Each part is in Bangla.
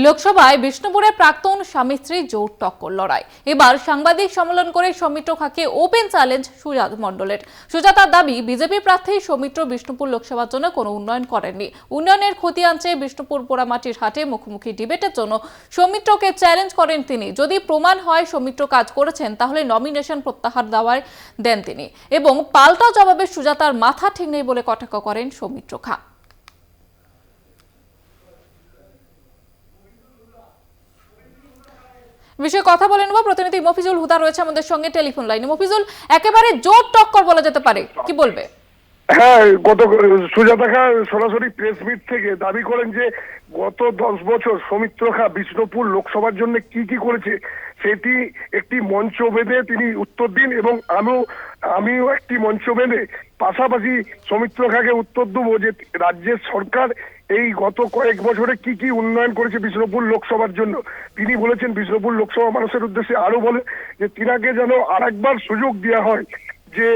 লোকসভায় বিষ্ণুপুরে প্রাক্তন স্বামী স্ত্রী জোর টক্কর লড়াই। এবার সাংবাদিক সম্মেলন করে সৌমিত্র খাঁকে ওপেন চ্যালেঞ্জ সুজাত মণ্ডলের। সুজাতার দাবি, বিজেপি প্রার্থী সৌমিত্র বিষ্ণুপুর লোকসভার জন্য কোনো উন্নয়ন করেননি। উন্নয়নের ক্ষতি আনছে বিষ্ণুপুর পোড়ামাটির হাটে মুখোমুখি ডিবেটের জন্য সৌমিত্রকে চ্যালেঞ্জ করেন তিনি। যদি প্রমাণ হয় সৌমিত্র কাজ করেছেন, তাহলে নমিনেশন প্রত্যাহার দেন তিনি এবং পাল্টা জবাবে সুজাতার মাথা ঠিক নেই বলে কটাক্ষ করেন সৌমিত্র খাঁ। বিষয়ে কথা বলে নেব, প্রতিনিধি মফিজুল হুদা রয়েছে আমাদের সঙ্গে টেলিফোন লাইনে। মফিজুল, একেবারে জোর টক্কর বলা যেতে পারে, কি বলবে? হ্যাঁ, সুজাতা খাঁ সরাসরি প্রেস মিট থেকে দাবি করেন যে গত 10 বছর সৌমিত্র খাঁ বিষ্ণুপুর লোকসভার জন্য কি কি করেছে সেটি একটি মঞ্চ বেঁধে তিনি উত্তর দিন এবং আমিও একটি মঞ্চ বেঁধে পাশাপাশি সৌমিত্র খাঁকে উত্তর দেবো যে রাজ্যের সরকার এই গত কয়েক বছরে কি কি উন্নয়ন করেছে বিষ্ণুপুর লোকসভার জন্য। তিনি বলেছেন বিষ্ণুপুর লোকসভা মানুষের উদ্দেশ্যে আরো বলে যে তিনাকে যেন আরেকবার সুযোগ দেওয়া হয়, যে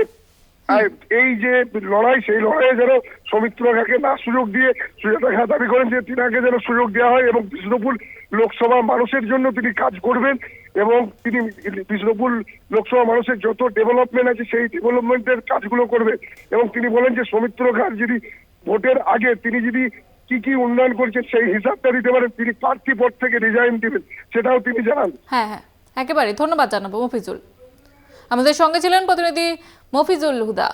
এই যে লড়াই সেই লড়াইয়ে যেন সৌমিত্র খাঁকে না সুযোগ দিয়ে সুজাতা খাঁ দাবি করেন যে তিনাকে যেন সুযোগ দেওয়া হয় এবং বিষ্ণুপুর লোকসভা মানুষের জন্য তিনি কাজ করবেন এবং তিনি বিষ্ণুপুর লোকসভা মানুষের যত ডেভেলপমেন্ট আছে সেই ডেভেলপমেন্টের কাজগুলো করবে। এবং তিনি বলেন যে সৌমিত্র খাঁ যদি ভোটের আগে তিনি যদি কি কি উন্নয়ন করছেন সেই হিসাবটা দিতে পারেন, তিনি প্রার্থী পদ থেকে রিজাইন দিবেন, সেটাও তিনি জানান। হ্যাঁ, একেবারে ধন্যবাদ জানাবো মফিজুল। আমাদের সঙ্গে ছিলেন প্রতিনিধি মফিজুল হুদা।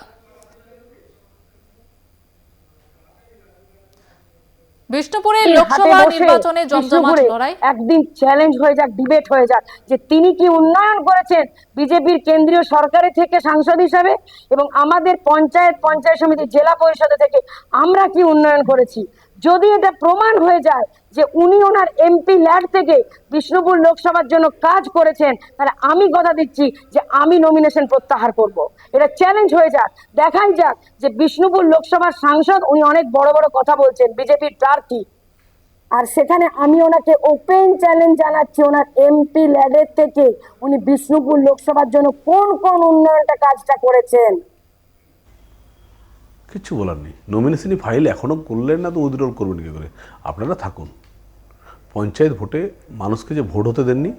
বিষ্ণুপুরে লোকসভা নির্বাচনে জমজমাট লড়াই। একদিন চ্যালেঞ্জ হয়ে যাক, ডিবেট হয়ে যাক যে তিনি কি উন্নয়ন করেছেন বিজেপির কেন্দ্রীয় সরকারে থেকে সাংসদ হিসেবে এবং আমাদের পঞ্চায়েত সমিতি জেলা পরিষদে থেকে আমরা কি উন্নয়ন করেছি। যদি এটা প্রমাণ হয়ে যায় যে উনি ওনার এমপি ল্যাড থেকে বিষ্ণুপুর লোকসভার জন্য কাজ করেছেন, তাহলে আমি কথা দিচ্ছি যে আমি নমিনেশন প্রত্যাহার করব। এটা চ্যালেঞ্জ হয়ে যাক, দেখাই যাক যে বিষ্ণুপুর লোকসভার সাংসদ উনি অনেক বড় বড় কথা বলছেন, বিজেপির প্রার্থী, আর সেখানে আমি ওনাকে ওপেন চ্যালেঞ্জ জানাচ্ছি ওনার এমপি ল্যাডের থেকে উনি বিষ্ণুপুর লোকসভার জন্য কোন কোন উন্নয়নটা কাজটা করেছেন। কিছু বলার নেই। নমিনেশনই ফাইল এখনও করলেন না তো উইথড্রল করবেন কী করে? আপনারা থাকুন। পঞ্চায়েত ভোটে মানুষকে যে ভোট হতে দেননি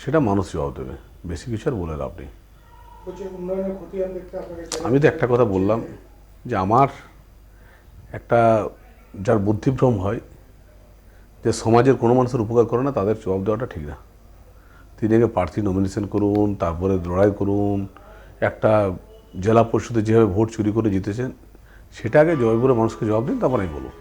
সেটা মানুষ জবাব দেবে, বেশি কিছু আর বলে লাভ নেই। আমি তো একটা কথা বললাম যে আমার একটা যার বুদ্ধিভ্রম হয় যে সমাজের কোনো মানুষের উপকার করে না, তাদের জবাব দেওয়াটা ঠিক না। তিনি আগে প্রার্থী নমিনেশন করুন, তারপরে লড়াই করুন। একটা জেলা পরিষদে যেভাবে ভোট চুরি করে জিতেছেন সেটা আগে জবাব করে মানুষকে জবাব দিন, তারপরে আমি বলবো।